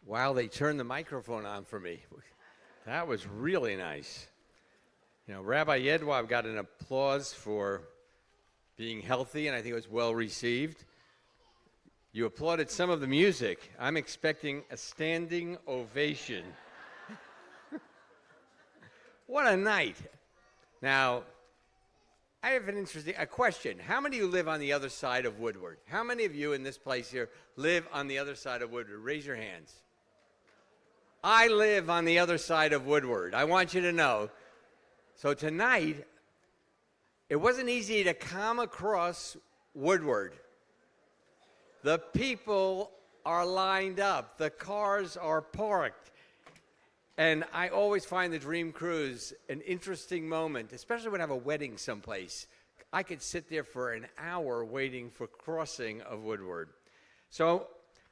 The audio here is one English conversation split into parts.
Wow, they turned the microphone on for me. That was really nice. You know, Rabbi Yedwab got an applause for being healthy, and I think it was well received. You applauded some of the music. I'm expecting a standing ovation. What a night. Now, I have an interesting question. How many of you live on the other side of Woodward? How many of you in this place here live on the other side of Woodward? Raise your hands. I live on the other side of Woodward. I want you to know. So tonight, it wasn't easy to come across Woodward. The people are lined up. The cars are parked. And I always find the Dream Cruise an interesting moment, especially when I have a wedding someplace. I could sit there for an hour waiting for crossing of Woodward. So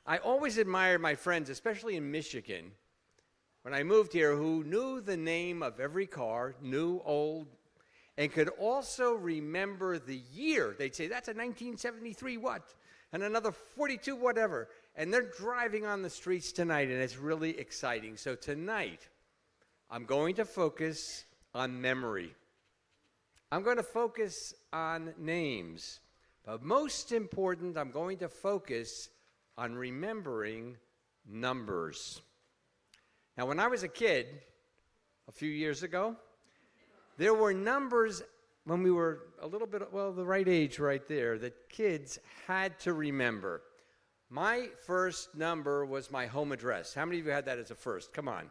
I always admired my friends, especially in Michigan, when I moved here, who knew the name of every car, new, old, and could also remember the year. They'd say, that's a 1973 what? And another 42 whatever. And they're driving on the streets tonight, and it's really exciting. So tonight, I'm going to focus on memory. I'm going to focus on names. But most important, I'm going to focus on remembering numbers. Now, when I was a kid, a few years ago, there were numbers when we were a little bit, well, the right age right there, that kids had to remember. My first number was my home address. How many of you had that as a first? Come on.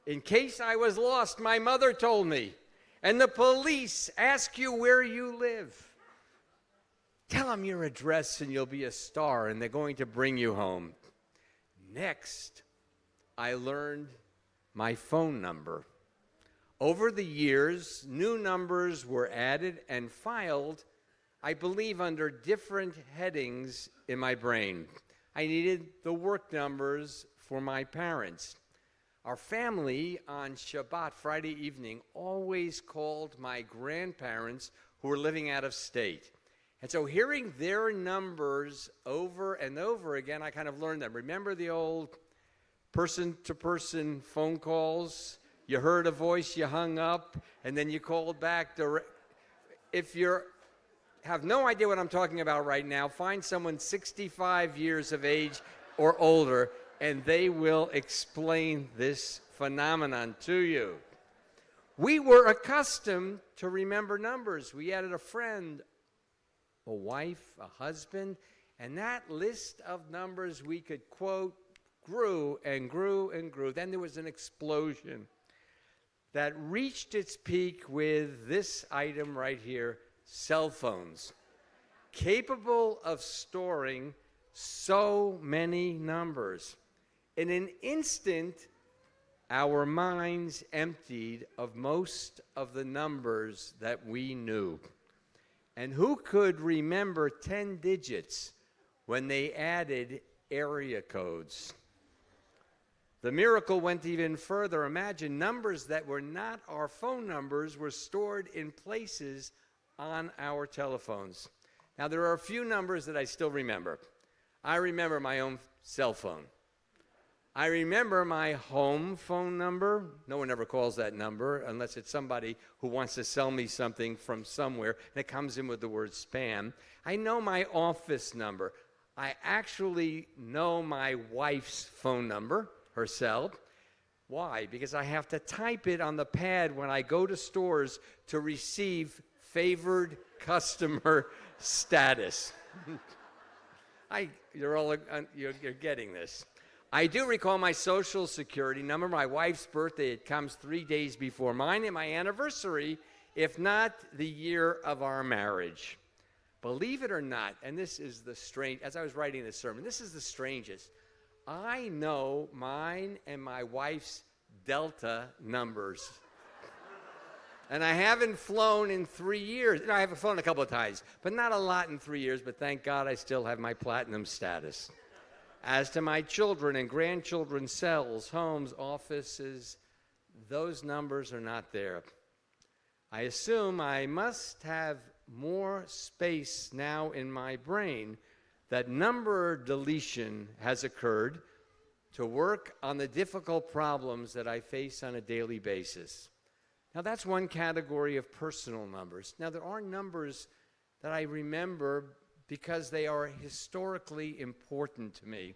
In case I was lost, my mother told me. And the police ask you where you live. Tell them your address and you'll be a star, and they're going to bring you home. Next, I learned my phone number. Over the years, new numbers were added and filed, I believe, under different headings in my brain. I needed the work numbers for my parents. Our family on Shabbat, Friday evening, always called my grandparents who were living out of state. And so hearing their numbers over and over again, I kind of learned them. Remember the old person-to-person phone calls? You heard a voice, you hung up, and then you called back. If you have no idea what I'm talking about right now, find someone 65 years of age or older, and they will explain this phenomenon to you. We were accustomed to remember numbers. We added a friend, a wife, a husband, and that list of numbers we could quote grew and grew and grew. Then there was an explosion that reached its peak with this item right here, cell phones, capable of storing so many numbers. In an instant, our minds emptied of most of the numbers that we knew. And who could remember 10 digits when they added area codes? The miracle went even further. Imagine numbers that were not our phone numbers were stored in places on our telephones. Now, there are a few numbers that I still remember. I remember my own cell phone. I remember my home phone number. No one ever calls that number unless it's somebody who wants to sell me something from somewhere, and it comes in with the word spam. I know my office number. I actually know my wife's phone number herself. Why? Because I have to type it on the pad when I go to stores to receive favored customer status. You're getting this. I do recall my social security number. My wife's birthday, it comes 3 days before mine, and my anniversary, if not the year of our marriage. Believe it or not, and this is the strange, as I was writing this sermon, this is the strangest. I know mine and my wife's Delta numbers. And I haven't flown in 3 years. I haven't flown a couple of times, but not a lot in 3 years, but thank God I still have my platinum status. As to my children and grandchildren's cells, homes, offices, those numbers are not there. I assume I must have more space now in my brain that number deletion has occurred, to work on the difficult problems that I face on a daily basis. Now, that's one category of personal numbers. Now, there are numbers that I remember because they are historically important to me,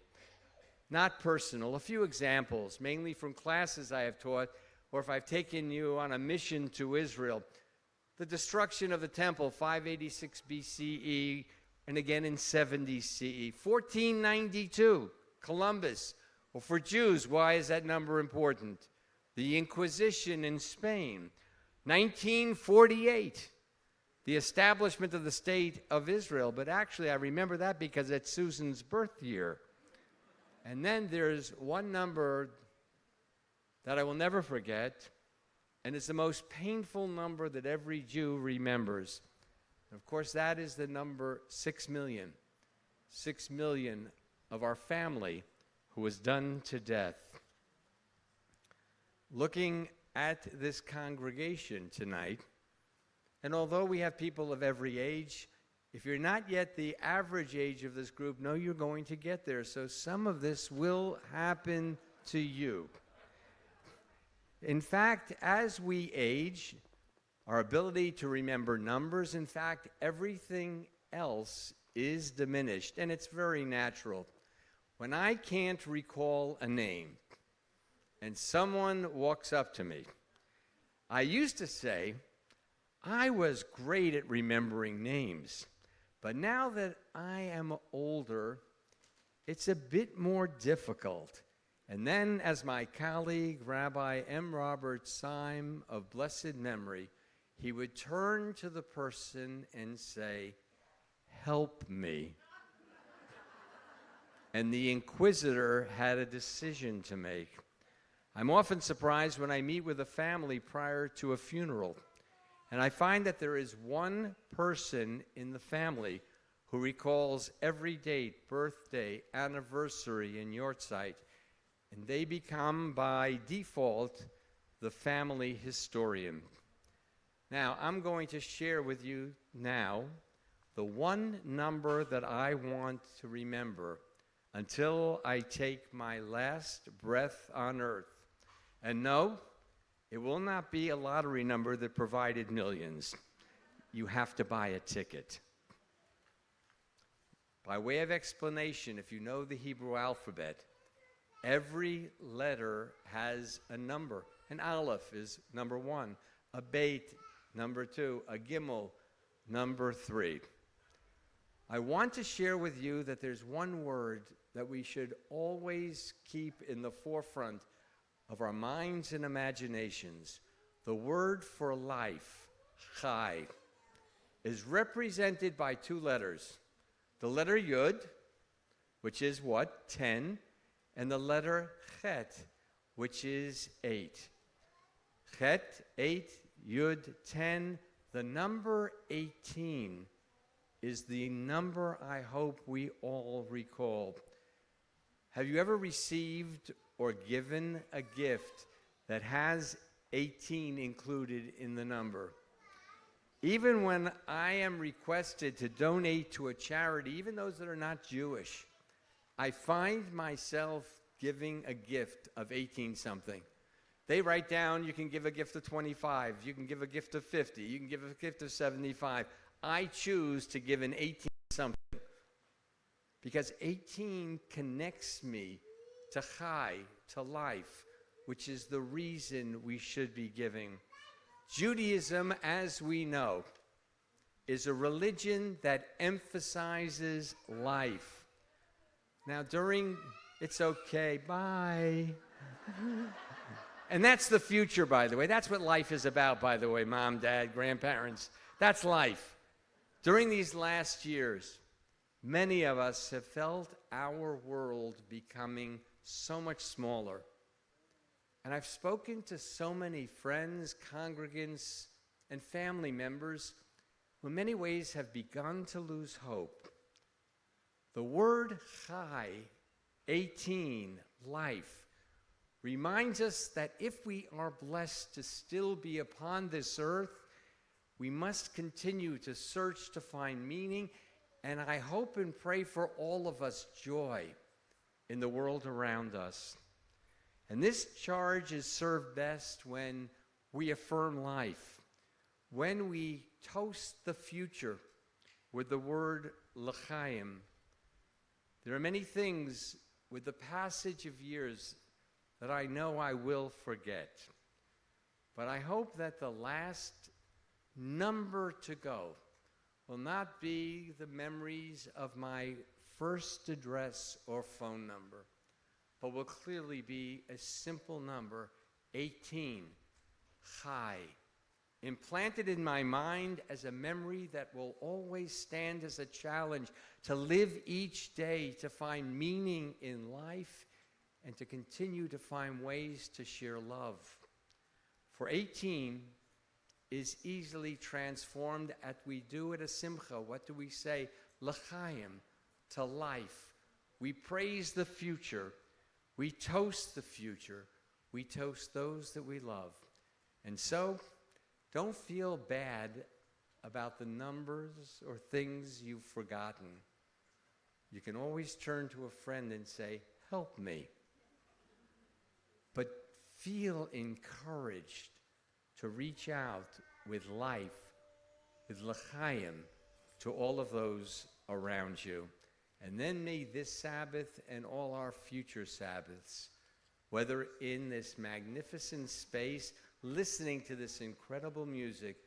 not personal. A few examples, mainly from classes I have taught, or if I've taken you on a mission to Israel. The destruction of the temple, 586 BCE, and again in 70 CE. 1492, Columbus. Well, for Jews, why is that number important? The Inquisition in Spain. 1948, the establishment of the State of Israel. But actually, I remember that because it's Susan's birth year. And then there's one number that I will never forget, and it's the most painful number that every Jew remembers. And of course, that is the number 6 million. 6 million of our family who was done to death. Looking at this congregation tonight, and although we have people of every age, if you're not yet the average age of this group, know you're going to get there. So some of this will happen to you. In fact, as we age, our ability to remember numbers, in fact, everything else is diminished, and it's very natural. When I can't recall a name and someone walks up to me, I used to say I was great at remembering names, but now that I am older, it's a bit more difficult. And then, as my colleague, Rabbi M. Robert Syme of blessed memory, he would turn to the person and say, "Help me." And the inquisitor had a decision to make. I'm often surprised when I meet with a family prior to a funeral, and I find that there is one person in the family who recalls every date, birthday, anniversary, and yahrzeit, and they become, by default, the family historian. Now, I'm going to share with you now the one number that I want to remember until I take my last breath on earth. And no, it will not be a lottery number that provided millions. You have to buy a ticket. By way of explanation, if you know the Hebrew alphabet, every letter has a number. An aleph is number 1, a beit, number 2, a gimel, number 3. I want to share with you that there's one word that we should always keep in the forefront of our minds and imaginations. The word for life, chai, is represented by 2 letters. The letter yud, which is what? 10, and the letter chet, which is 8. Chet, 8, yud, 10. The number 18 is the number I hope we all recall. Have you ever received or given a gift that has 18 included in the number? Even when I am requested to donate to a charity, even those that are not Jewish, I find myself giving a gift of 18-something. They write down, you can give a gift of 25, you can give a gift of 50, you can give a gift of 75. I choose to give an 18-something because 18 connects me to chai, to life, which is the reason we should be giving. Judaism, as we know, is a religion that emphasizes life. Now, it's okay, bye. And that's the future, by the way. That's what life is about, by the way, mom, dad, grandparents. That's life. During these last years, many of us have felt our world becoming so much smaller. And I've spoken to so many friends, congregants, and family members who in many ways have begun to lose hope. The word chai, 18, life, reminds us that if we are blessed to still be upon this earth, we must continue to search to find meaning, and I hope and pray for all of us joy in the world around us. And this charge is served best when we affirm life, when we toast the future with the word l'chaim. There are many things with the passage of years that I know I will forget. But I hope that the last number to go will not be the memories of my first address or phone number, but will clearly be a simple number, 18, Chai, implanted in my mind as a memory that will always stand as a challenge to live each day, to find meaning in life, and to continue to find ways to share love. For 18 is easily transformed as we do at a simcha. What do we say? L'chaim, to life. We praise the future. We toast the future. We toast those that we love. And so, don't feel bad about the numbers or things you've forgotten. You can always turn to a friend and say, help me. But feel encouraged to reach out with life, with l'chaim, to all of those around you. And then may this Sabbath and all our future Sabbaths, whether in this magnificent space, listening to this incredible music,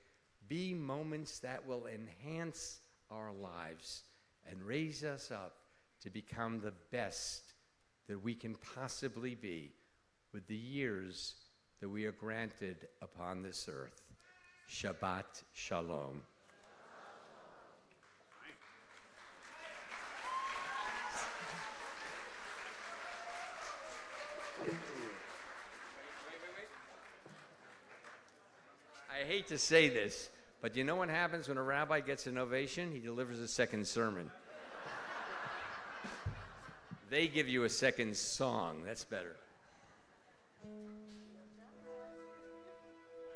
be moments that will enhance our lives and raise us up to become the best that we can possibly be with the years that we are granted upon this earth. Shabbat Shalom. I hate to say this, but you know what happens when a rabbi gets an ovation? He delivers a second sermon. They give you a second song. That's better.